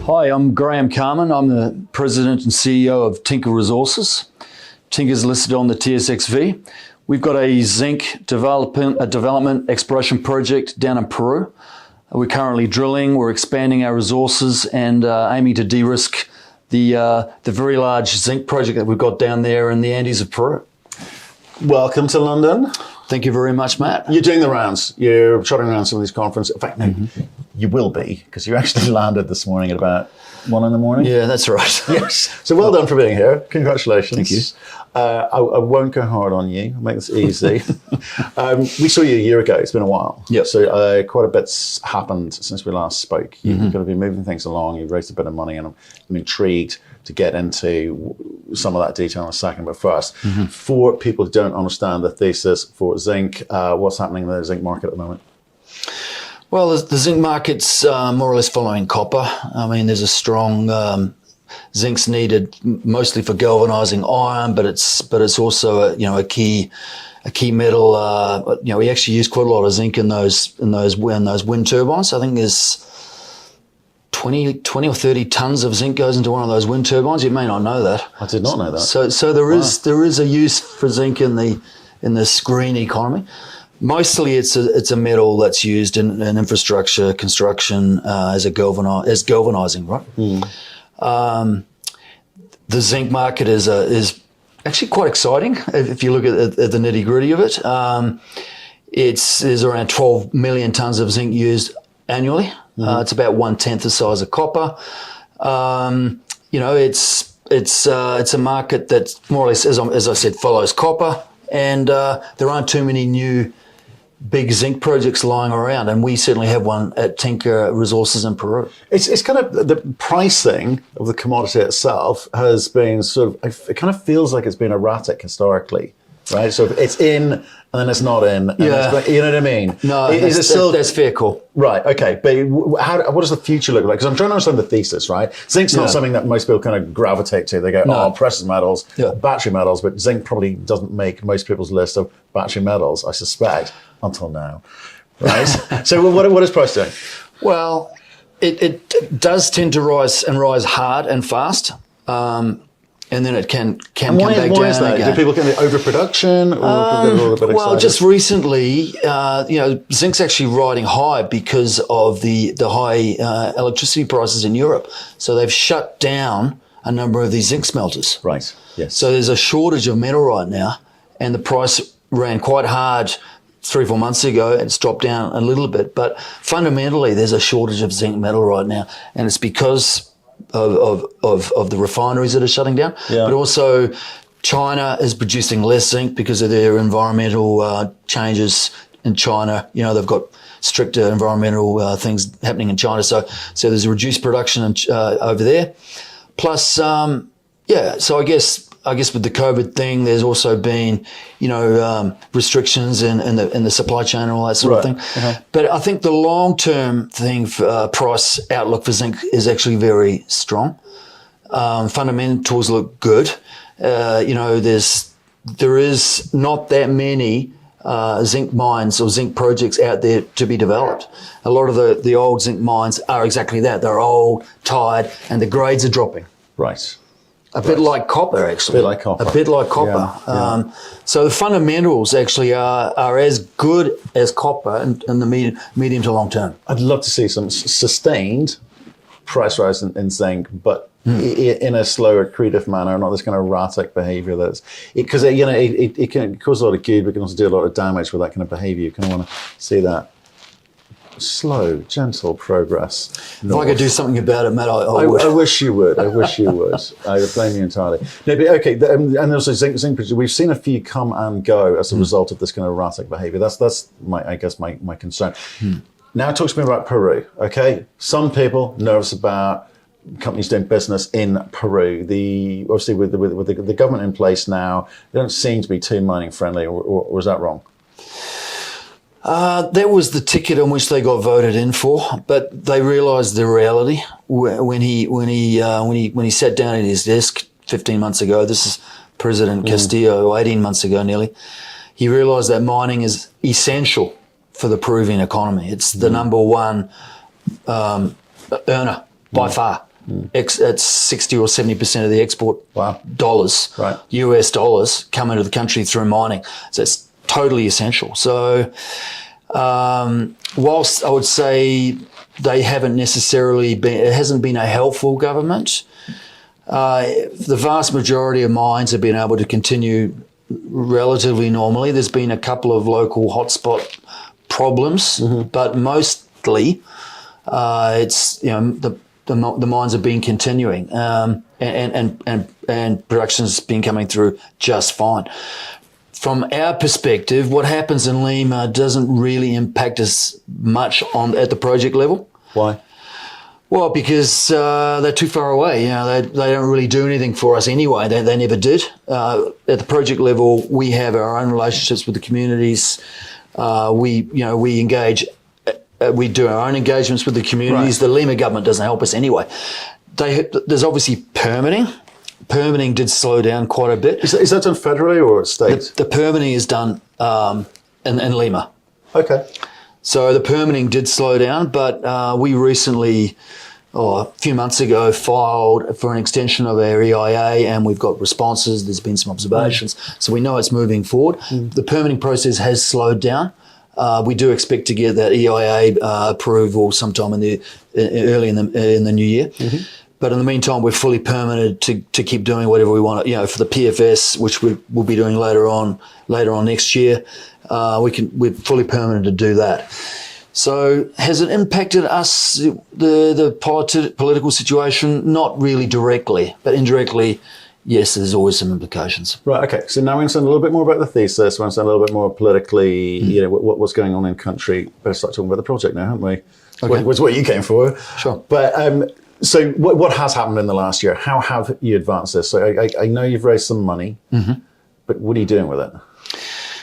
Hi, I'm Graham Carman. I'm the President and CEO of Tinka Resources. Tinka is listed on the TSX-V. We've got a zinc development exploration project down in Peru. We're currently drilling, we're expanding our resources and aiming to de-risk the very large zinc project that we've got down there in the Andes of Peru. Welcome to London. Thank you very much, Matt. You're doing the rounds. You're trotting around some of these conferences. In fact, no, you will be, because you actually landed this morning at about 1 in the morning. Yeah, that's right. Yes. So well done for being here. Congratulations. Thank you. I won't go hard on you. I'll make this easy. We saw you a year ago. It's been a while. Yep. So quite a bit's happened since we last spoke. You've got to be moving things along. You've raised a bit of money, and I'm intrigued to get into some of that detail in a second. But first, for people who don't understand the thesis for zinc, what's happening in the zinc market at the moment? Well, the zinc market's more or less following copper. I mean, there's a strong zinc's needed mostly for galvanizing iron, but it's also a key metal. We actually use quite a lot of zinc in those wind turbines. I think there's 20 or 30 tons of zinc goes into one of those wind turbines. You may not know that. I did not know that. So there is a use for zinc in this green economy. Mostly it's a metal that's used in infrastructure construction as galvanizing, right? The zinc market is actually quite exciting if you look at the nitty gritty of it. There's around 12 million tons of zinc used annually. It's about 1/10 the size of copper. It's a market that more or less, as I said, follows copper, and there aren't too many new big zinc projects lying around, and we certainly have one at Tinka Resources in Peru. It's kind of the pricing of the commodity itself has been it kind of feels like it's been erratic historically, right? So it's in and then it's not in. And you know what I mean? No, that's fair call. Right, okay. But what does the future look like? Because I'm trying to understand the thesis, right? Zinc's not something that most people kind of gravitate to. They go, precious metals, battery metals, but zinc probably doesn't make most people's list of battery metals, I suspect, until now, right? So what is price doing? Well, it does tend to rise hard and fast. And then it can come back down. Why is that? Again. Do people get overproduction? Or just recently, zinc's actually riding high because of the high electricity prices in Europe. So they've shut down a number of these zinc smelters. Right, yes. So there's a shortage of metal right now, and the price ran quite hard 3 or 4 months ago. It's dropped down a little bit, but fundamentally there's a shortage of zinc metal right now, and it's because of the refineries that are shutting down, but also China is producing less zinc because of their environmental changes in China. They've got stricter environmental things happening in China, so there's a reduced production over there. Plus, so I guess with the COVID thing, there's also been, restrictions in the supply chain and all that sort of thing. But I think the long-term thing for price outlook for zinc is actually very strong. Fundamentals look good. There is not that many zinc mines or zinc projects out there to be developed. A lot of the old zinc mines are exactly that. They're old, tired, and the grades are dropping. Right. A bit like copper, actually. A bit like copper. Yeah. So the fundamentals actually are as good as copper in the medium to long term. I'd love to see some sustained price rise in zinc, but in a slow, accretive manner, not this kind of erratic behavior because it can cause a lot of good, but it can also do a lot of damage with that kind of behavior. You kind of want to see that slow, gentle progress. If I could do something about it, Matt, I would. I wish you would. I wish you would. I would blame you entirely. No, but okay, and also zinc. We've seen a few come and go as a result of this kind of erratic behavior. That's my concern. Now talk to me about Peru. Okay, some people nervous about companies doing business in Peru. Obviously with the government in place now, they don't seem to be too mining friendly, or is that wrong? That was the ticket on which they got voted in for, but they realised the reality when he sat down at his desk 15 months ago. This is President Castillo, 18 months ago nearly. He realised that mining is essential for the Peruvian economy. It's the number one earner by far It's 60 or 70% of the export dollars, Right. US dollars, come into the country through mining. So it's totally essential. So whilst I would say they haven't necessarily been, it hasn't been a helpful government, the vast majority of mines have been able to continue relatively normally. There's been a couple of local hotspot problems, but mostly it's, you know, the mines have been continuing, and production's been coming through just fine. From our perspective, what happens in Lima doesn't really impact us much at the project level. Why? Well, because they're too far away. You know, they don't really do anything for us anyway. They never did. At the project level, we have our own relationships with the communities. We engage. We do our own engagements with the communities. Right. The Lima government doesn't help us anyway. There's obviously permitting. Permitting did slow down quite a bit. Is that done federally or state? The permitting is done in Lima. Okay. So the permitting did slow down, but we recently, a few months ago, filed for an extension of our EIA, and we've got responses. There's been some observations, so we know it's moving forward. The permitting process has slowed down. We do expect to get that EIA approval sometime early in the new year. But in the meantime, we're fully permitted to keep doing whatever we want. You know, for the PFS, which we'll be doing later on next year, we're fully permitted to do that. So has it impacted us, the political situation? Not really directly, but indirectly, yes, there's always some implications. Right, okay. So now we understand a little bit more about the thesis. We understand a little bit more politically, you know, what's going on in country. Better start talking about the project now, haven't we? Okay. Which is what you came for. Sure. But so what has happened in the last year? How have you advanced this? So I know you've raised some money, but what are you doing with it?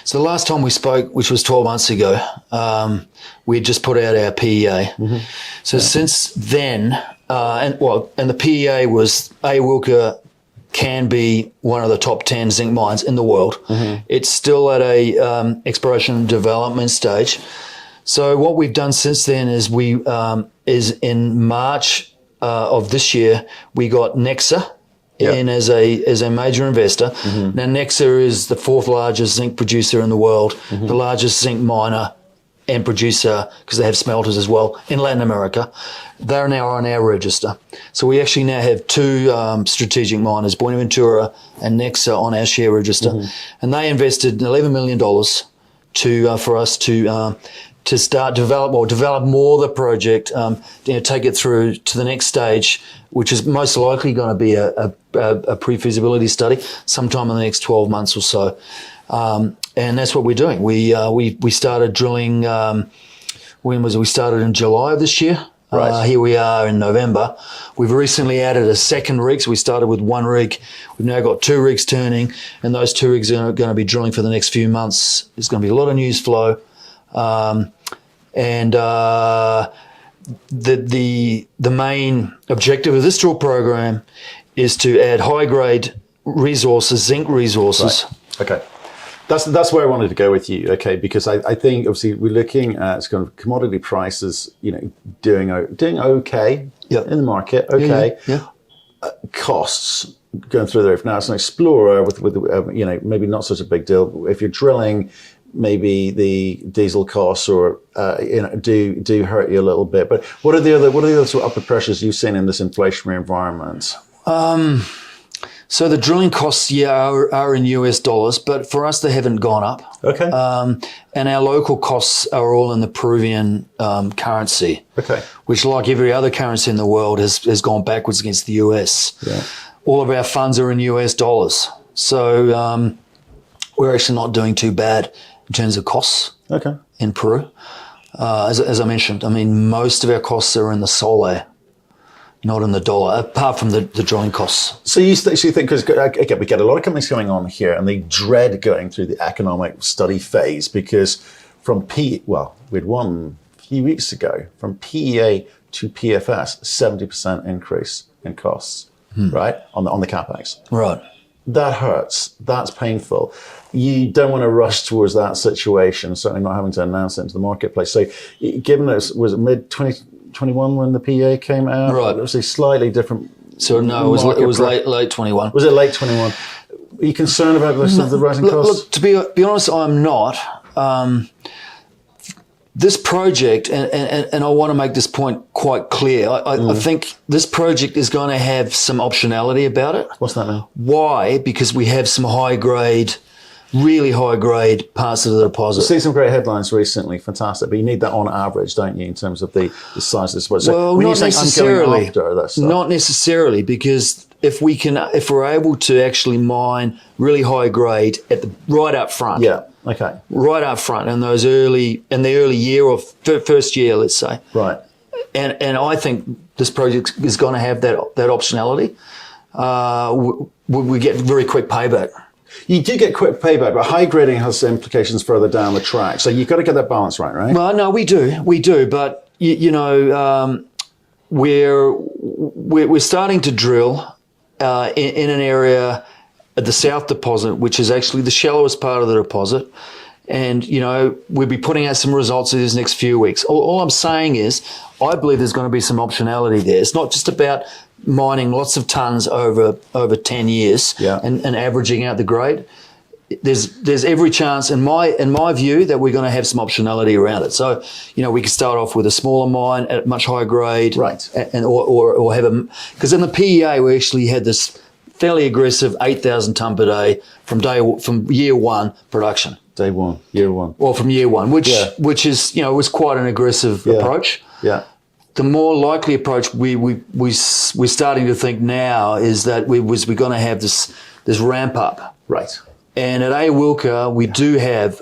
So the last time we spoke, which was 12 months ago, we had just put out our PEA. So since then, and the PEA was Ayawilca can be one of the top 10 zinc mines in the world. It's still at a exploration and development stage. So what we've done since then is is in March of this year, we got Nexa in as a major investor. Now, Nexa is the fourth largest zinc producer in the world, the largest zinc miner and producer, because they have smelters as well, in Latin America. They're now on our register. So we actually now have two strategic miners, Buenaventura and Nexa, on our share register. And they invested $11 million for us to start develop more of the project, take it through to the next stage, which is most likely going to be a pre-feasibility study sometime in the next 12 months or so. And that's what we're doing. We started drilling, when was it? We started in July of this year. Right. Here we are in November. We've recently added a second rig. So we started with one rig. We've now got two rigs turning, and those two rigs are going to be drilling for the next few months. There's going to be a lot of news flow. The main objective of this drill program is to add high grade resources, zinc resources. Right. Okay. That's where I wanted to go with you, okay, because I think obviously we're looking at kind of commodity prices, you know, doing okay in the market, okay. Costs going through the roof. Now it's an explorer with you know, maybe not such a big deal. If you're drilling, maybe the diesel costs or you know, do hurt you a little bit. But what are the other sort of upward pressures you've seen in this inflationary environment? So the drilling costs, are in US dollars, but for us they haven't gone up. Okay. And our local costs are all in the Peruvian currency. Okay. Which, like every other currency in the world, has gone backwards against the US. Yeah. All of our funds are in US dollars. So we're actually not doing too bad in terms of costs. Okay. In Peru. As I mentioned, I mean, most of our costs are in the sol, not in the dollar, apart from the drilling costs. So you think, because again, we get a lot of companies coming on here and they dread going through the economic study phase because we had one a few weeks ago, from PEA to PFS, 70% increase in costs, right, on the CapEx. Right. That hurts. That's painful. You don't want to rush towards that situation, certainly not having to announce it into the marketplace. So given that it was 21 when the PEA came out. Right. It was a slightly different. So no, it was late 21. Was it late 21? Are you concerned about the rising costs? Look, to be honest, I'm not. This project, and I want to make this point quite clear, I think this project is going to have some optionality about it. What's that mean? Why? Because we have some really high grade parts of the deposit. I've seen some great headlines recently, fantastic, but you need that on average, don't you, in terms of the size of this project? So well, when not you say necessarily. I'm going after that stuff. Not necessarily, because if we're able to actually mine really high grade right up front. Yeah. Okay. Right up front in the early year or first year, let's say. Right. And I think this project is going to have that optionality. We get very quick payback. You do get quick payback, but high grading has implications further down the track. So you've got to get that balance right? Well, no, we do. But we're starting to drill in an area at the south deposit, which is actually the shallowest part of the deposit. And, we'll be putting out some results in these next few weeks. All I'm saying is I believe there's going to be some optionality there. It's not just about mining lots of tons over 10 years and averaging out the grade. There's every chance in my view that we're going to have some optionality around it. So, we could start off with a smaller mine at much higher grade. Right. And or have because in the PEA we actually had this fairly aggressive 8,000 tonne per day from year one production. Day one, year one. Well, from year one, which is was quite an aggressive approach. Yeah. The more likely approach we're starting to think now is that we're going to have this ramp up. Right. And at Ayawilca we do have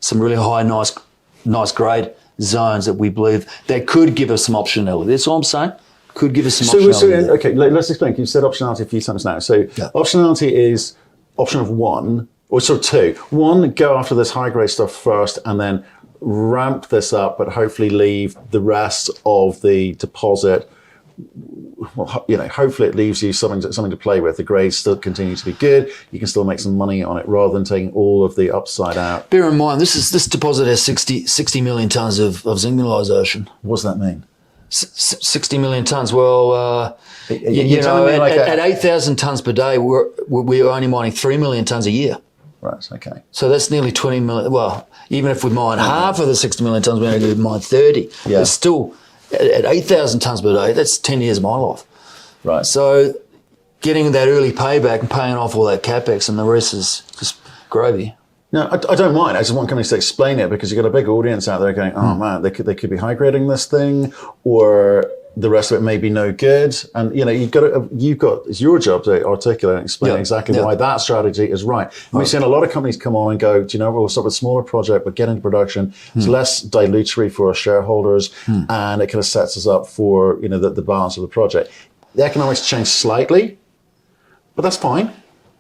some really high, nice grade zones that we believe that could give us some optionality. That's all I'm saying. Could give us some optionality. Okay, let's explain. You said optionality a few times now. So optionality is option of one, or sort of two. One, go after this high grade stuff first and then ramp this up, but hopefully leave the rest of the deposit. Well, hopefully it leaves you something to play with. The grades still continue to be good. You can still make some money on it rather than taking all of the upside out. Bear in mind, this deposit has 60 million tonnes of zinc mineralisation. What does that mean? 60 million tonnes. Well, at 8,000 tonnes per day, we're only mining 3 million tonnes a year. Right. Okay. So that's nearly 20 million. Well, even if we mine half of the 60 million tonnes, we're only going to mine 30. Yeah. It's still at 8,000 tonnes per day. That's 10 years mine life. Right. So getting that early payback and paying off all that capex and the rest is just gravy. No, I don't mind. I just want companies to explain it because you've got a big audience out there going, oh man, they could be high grading this thing, or the rest of it may be no good. And it's your job to articulate and explain exactly why that strategy is right. And we've seen a lot of companies come on and go, do you know, we'll start with a smaller project, but get into production. It's less dilutory for our shareholders, and it kind of sets us up for the balance of the project. The economics change slightly, but that's fine.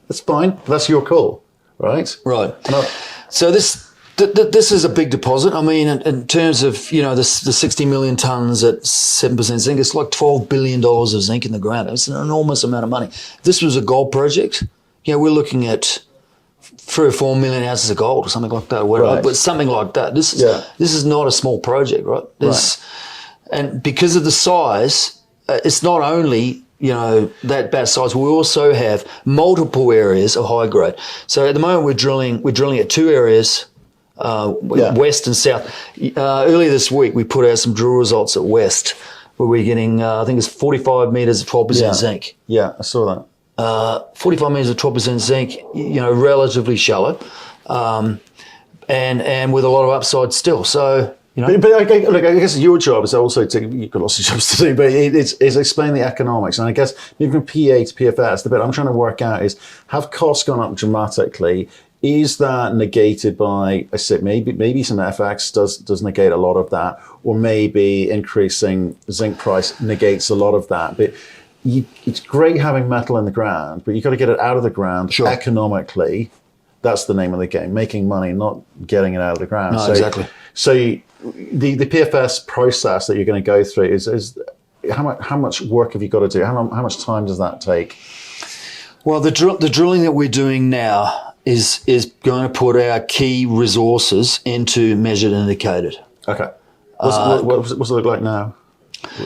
That's fine. But that's your call. Right. No. So this is a big deposit. I mean, in terms of the 60 million tonnes at 7% zinc, it's like $12 billion of zinc in the ground. It's an enormous amount of money. If this was a gold project, we're looking at 3 or 4 million ounces of gold or something like that. But something like that. This is not a small project, right? And because of the size, it's not only that size. We also have multiple areas of high grade. So at the moment we're drilling at two areas, west and south. Earlier this week we put out some drill results at west where we're getting I think it's 45 metres of 12% zinc. Yeah, I saw that. 45 metres of 12% zinc, relatively shallow, and with a lot of upside still. So. But I guess your job is also you've got lots of jobs to do, but it's explain the economics. And I guess moving from PA to PFS, the bit I'm trying to work out is, have costs gone up dramatically? Is that negated by, I say, maybe some FX does negate a lot of that, or maybe increasing zinc price negates a lot of that. But it's great having metal in the ground, but you've got to get it out of the ground economically. That's the name of the game, making money, not getting it out of the ground. No, exactly. So the PFS process that you're going to go through is how much work have you got to do? How much time does that take? Well, the drilling that we're doing now is going to put our key resources into measured and indicated. Okay. What's it look like now?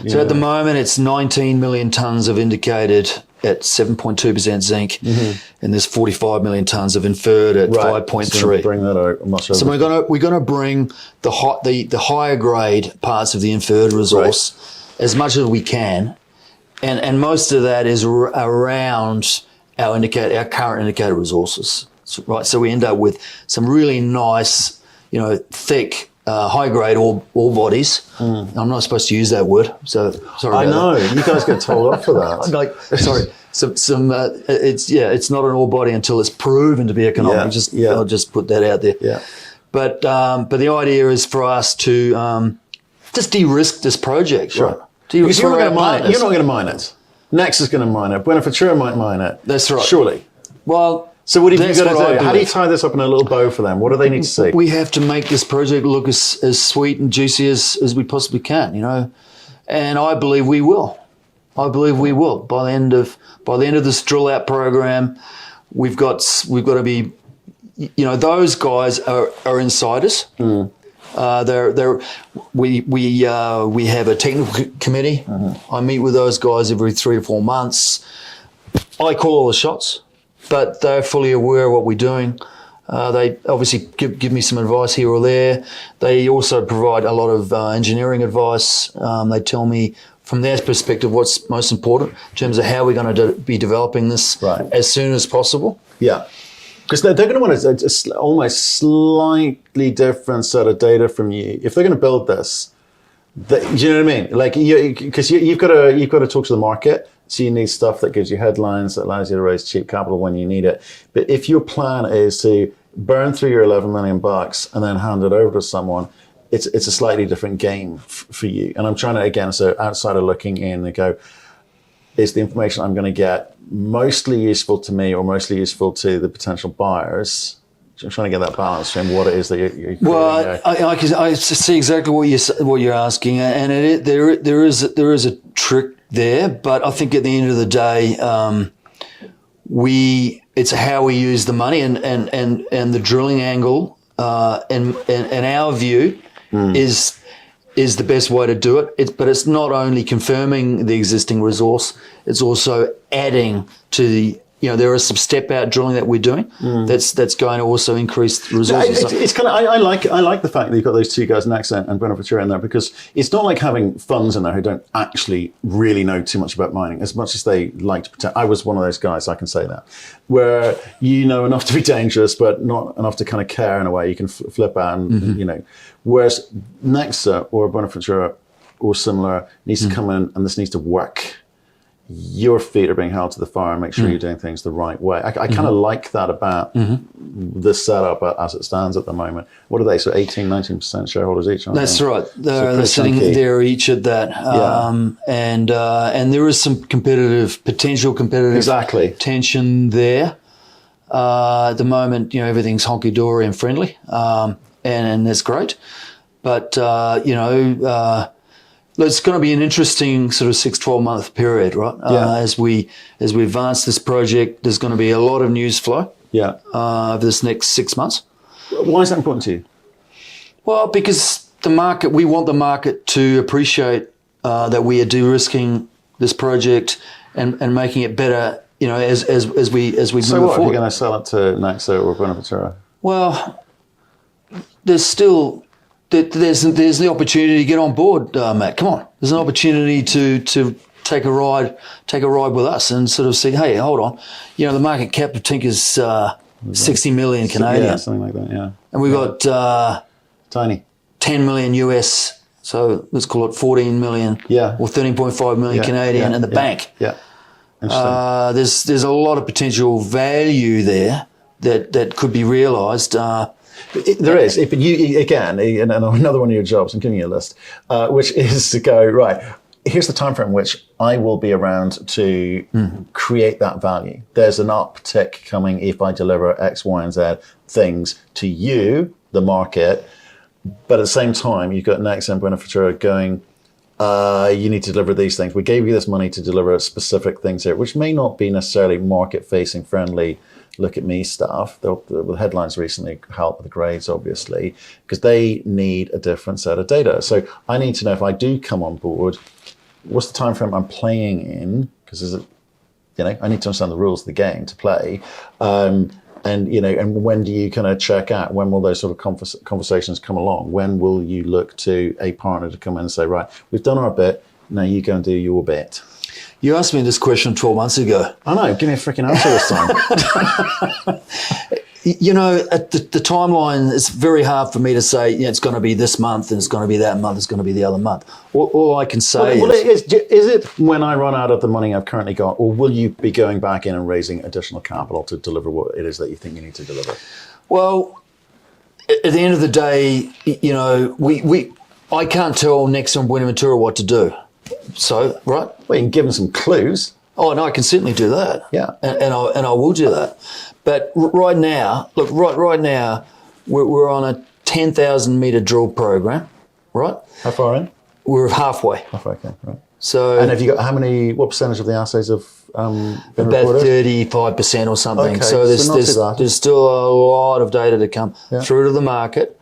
So at the moment, it's 19 million tonnes of indicated at 7.2% zinc, and there's 45 million tonnes of inferred at 5.3. So bring that out much over. So we're gonna bring the higher grade parts of the inferred resource as much as we can, and most of that is around our current indicated resources. So we end up with some really nice, thick, high grade ore bodies. I'm not supposed to use that word, so sorry. I know you guys get told off for that. I'm like, sorry. It's not an ore body until it's proven to be economic. I'll just put that out there. Yeah. But the idea is for us to just de-risk this project. Sure. Right? Because you're not going to mine it. You're not going to mine it. Next is going to mine it. Buenaventura might mine it. That's right. Surely. Well, so what have you got to do? How do you tie this up in a little bow for them? What do they need to see? We have to make this project look as sweet and juicy as we possibly can, and I believe we will. By the end of this drill out program, we've got to be, those guys are insiders. We have a technical committee. I meet with those guys every 3 to 4 months. I call all the shots, but they're fully aware of what we're doing. They obviously give me some advice here or there. They also provide a lot of engineering advice. They tell me from their perspective what's most important in terms of how we're going to be developing this as soon as possible. Yeah. Because they're going to want a almost slightly different set of data from you. If they're going to build this, do you know what I mean? Like, because you've got to talk to the market. So you need stuff that gives you headlines, that allows you to raise cheap capital when you need it. But if your plan is to burn through your $11 million and then hand it over to someone, it's a slightly different game for you. And I'm trying to, again, so outsider looking in and go, is the information I'm going to get mostly useful to me or mostly useful to the potential buyers? I'm trying to get that balance between what it is that you're well, I see exactly what you're asking, and there is a trick there, but I think at the end of the day, it's how we use the money and the drilling angle, and our view is the best way to do it. But it's not only confirming the existing resource; it's also adding to the. There is some step out drilling that we're doing that's going to also increase the resources. It's kind of I like the fact that you've got those two guys, Next and Buenaventura, in there, because it's not like having funds in there who don't actually really know too much about mining as much as they like to pretend. I was one of those guys, I can say that, where you know enough to be dangerous but not enough to kind of care in a way. You can flip out and whereas Nexa or Buenaventura or similar needs to come in and this needs to work. Your feet are being held to the fire and make sure you're doing things the right way. I kind of like that about this setup as it stands at the moment. What are they? So 18, 19% shareholders each, aren't That's they? right. They're sitting there each at that. And there is some potential competitive tension there. At the moment, everything's honky-dory and friendly, and that's great. But, it's going to be an interesting sort of 6-12 month period, right? As we advance this project, there's going to be a lot of news flow. Over this next 6 months. Why is that important to you? Well, because we want the market to appreciate that we are de-risking this project and making it better. As we move forward. So what? Are you going to sell it to Nexa or Buenaventura? Well, there's the opportunity to get on board, Matt. Come on, there's an opportunity to take a ride with us and sort of see, hey, hold on, the market cap of Tinka's 60 million Canadian, yeah, something like that, yeah. And we got tiny 10 million US, so let's call it 14 million, or 13.5 million Canadian in the bank. Yeah, interesting. There's a lot of potential value there that could be realised. There is. But you, again, and another one of your jobs, I'm giving you a list, which is to go, right, here's the time frame which I will be around to create that value. There's an uptick coming if I deliver X, Y, and Z things to you, the market. But at the same time, you've got Next and Buenaventura going, you need to deliver these things. We gave you this money to deliver specific things here, which may not be necessarily market-facing friendly, look at me stuff. The headlines recently help with the grades, obviously, because they need a different set of data. So I need to know if I do come on board, what's the time frame I'm playing in? Because I need to understand the rules of the game to play. And when do you kind of check out? When will those sort of conversations come along? When will you look to a partner to come in and say, right, we've done our bit, now you go and do your bit? You asked me this question 12 months ago. I know, give me a freaking answer this time. At the timeline, it's very hard for me to say, it's going to be this month, and it's going to be that month, it's going to be the other month. All I can say is it when I run out of the money I've currently got, or will you be going back in and raising additional capital to deliver what it is that you think you need to deliver? Well, at the end of the day, I can't tell Nexa and Buenaventura what to do. So, right? Well, you can give them some clues. Oh, no, I can certainly do that. Yeah. And I will do that. But right now, we're on a 10,000 metre drill program, right? How far in? We're halfway. Halfway, okay, right. So, and have you got what percentage of the assays have been about recorded? 35% or something. Okay, so there's still a lot of data to come through to the market.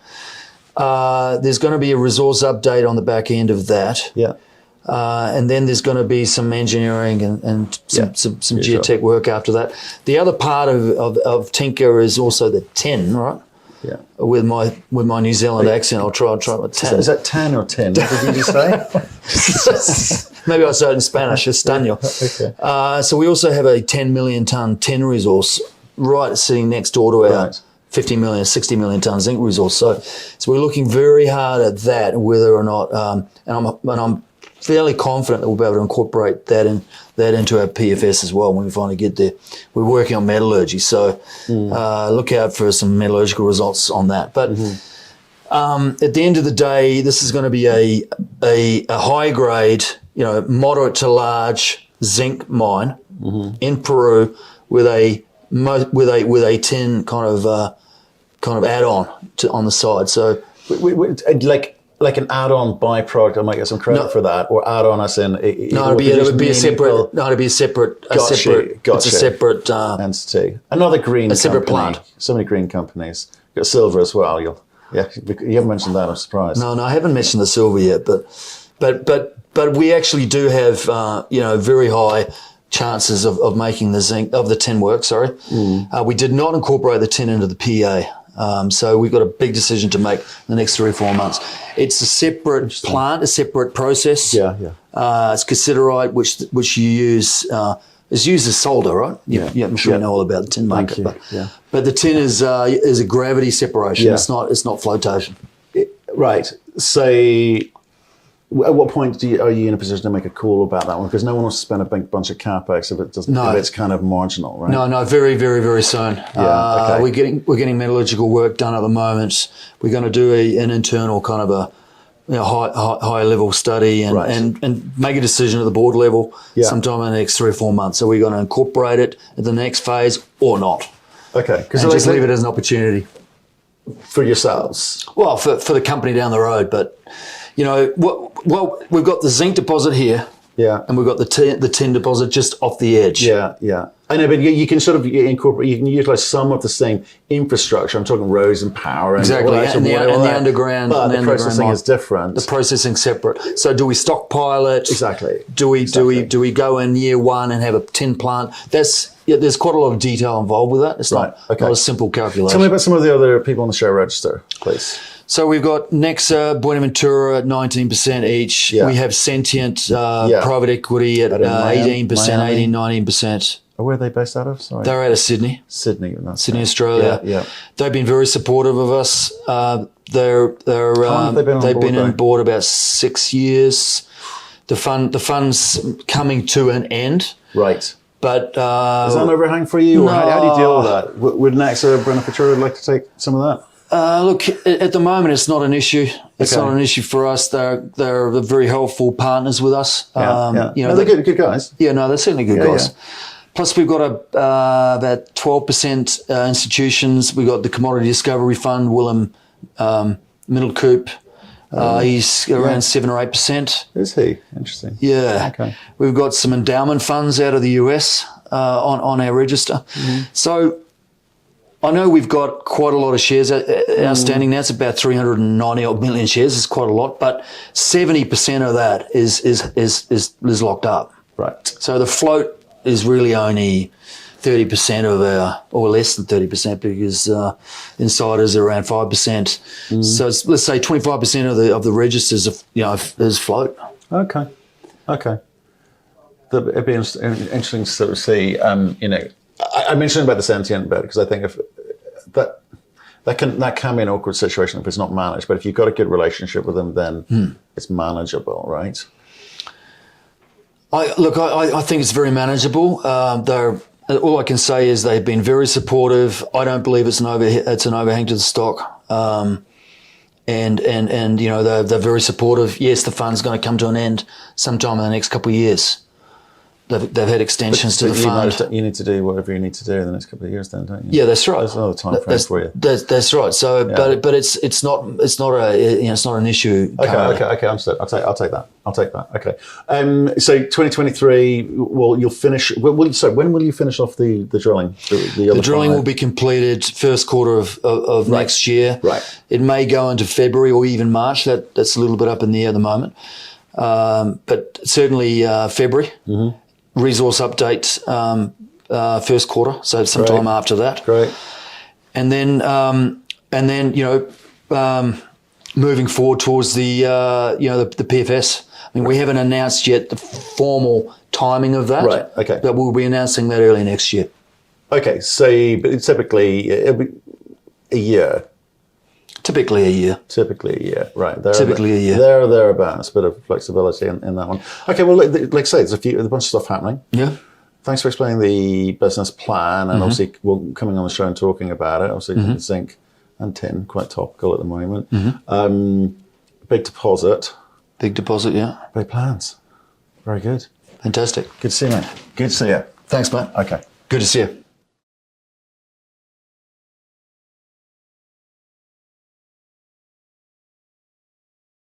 There's going to be a resource update on the back end of that. Yeah. And then there's going to be some engineering and some geotech work after that. The other part of Tinka is also the tin, right? Yeah. With my New Zealand accent, I'll try with tin. Is that tan or tin? What did you just say? Maybe I said it in Spanish, Estaño. Okay. So we also have a 10 million tonne tin resource right sitting next door to our 50 million, 60 million tonne zinc resource. So we're looking very hard at that, whether or not, and I'm fairly confident that we'll be able to incorporate that into our PFS as well when we finally get there. We're working on metallurgy, so look out for some metallurgical results on that. But at the end of the day, this is going to be a high grade, moderate to large zinc mine in Peru with a tin kind of add on on the side. So like an add-on byproduct, I might get some credit for that, or add-on as in... it would be a separate... It's a separate... entity. Another green a separate company. plant. So many green companies. You've got silver as well. You haven't mentioned that, I'm surprised. No, I haven't mentioned the silver yet, but we actually do have, very high chances of making the tin work, We did not incorporate the tin into the PA. So we've got a big decision to make in the next 3 or 4 months. It's a separate plant, a separate process. Yeah. It's cassiterite, which you use. It's used as solder, right? I'm sure you know all about the tin market. But the tin is a gravity separation. Yeah. It's not flotation. Right. So at what point are you in a position to make a call about that one? Because no one wants to spend a big bunch of capex if it's kind of marginal, right? No, very, very, very soon. Okay. We're getting metallurgical work done at the moment. We're going to do an internal kind of a high level study and make a decision at the board level sometime in the next 3 or 4 months. So we're going to incorporate it at the next phase or not. Okay, because just leave it as an opportunity for yourselves. Well, for the company down the road, but. We've got the zinc deposit here, and we've got the tin deposit just off the edge. Yeah. I know, but you can sort of incorporate. You can utilize some of the same infrastructure. I'm talking roads and power, and exactly, and the underground. But the processing is different. The processing's separate. So, do we stockpile it? Exactly. Do we go in year one and have a tin plant? There's quite a lot of detail involved with that. It's not a simple calculation. Tell me about some of the other people on the share register, please. So we've got Nexa, Buenaventura at 19% each. Yeah. We have Sentient private equity at 18%, 19%. Where are they based out of? Sorry. They're out of Sydney. Sydney, Australia. Yeah. They've been very supportive of us. They've been on board about 6 years. The fund's coming to an end. Right. But is that an overhang for you? No. Or how do you deal with that? Would Nexa, Buenaventura like to take some of that? Look, at the moment, it's not an issue. It's not an issue for us. They're very helpful partners with us. They're good guys. Yeah, no, they're certainly good guys. Yeah. Plus, we've got about 12% institutions. We've got the Commodity Discovery Fund, Willem Middlecoop, He's around 7 or 8%. Is he? Interesting. Yeah. Okay. We've got some endowment funds out of the US on our register. So I know we've got quite a lot of shares outstanding now. It's about 390 odd million shares. It's quite a lot, but 70% of that is locked up. Right. So the float is really only 30% of our, or less than 30%, because insiders are around 5%. So let's say 25% of the registers, is float. Okay. It'd be interesting to sort of see. I mentioned about the sentient bit because I think if that can be an awkward situation if it's not managed. But if you've got a good relationship with them, then it's manageable, right? I think it's very manageable. All I can say is they've been very supportive. I don't believe it's an overhang to the stock. And they're very supportive. Yes, the fund's going to come to an end sometime in the next couple of years. They've had extensions to the fund. You need to do whatever you need to do in the next couple of years, then, don't you? Yeah, that's right. There's another time frame for you. That's right. So, but it's not an issue. Okay. Understood. I'll take that. Okay. So 2023. Well, you'll finish. When will you finish off the drilling? The drilling will be completed first quarter of next year. Right. It may go into February or even March. That's a little bit up in the air at the moment. But certainly February. Mm-hmm. Resource update first quarter, so sometime after that. Great. And then moving forward towards the PFS. I mean, we haven't announced yet the formal timing of that. Right. Okay. But we'll be announcing that early next year. Okay. So, but typically it'll be a year. Typically a year. Right. Typically a year. There or thereabouts, bit of flexibility in that one. Okay, well, like I say, there's a bunch of stuff happening. Yeah. Thanks for explaining the business plan and obviously coming on the show and talking about it. Obviously, zinc and tin, quite topical at the moment. Big deposit. Yeah. Big plans. Very good. Fantastic. Good to see you, mate. Good to see you. Thanks, mate. Okay. Good to see you.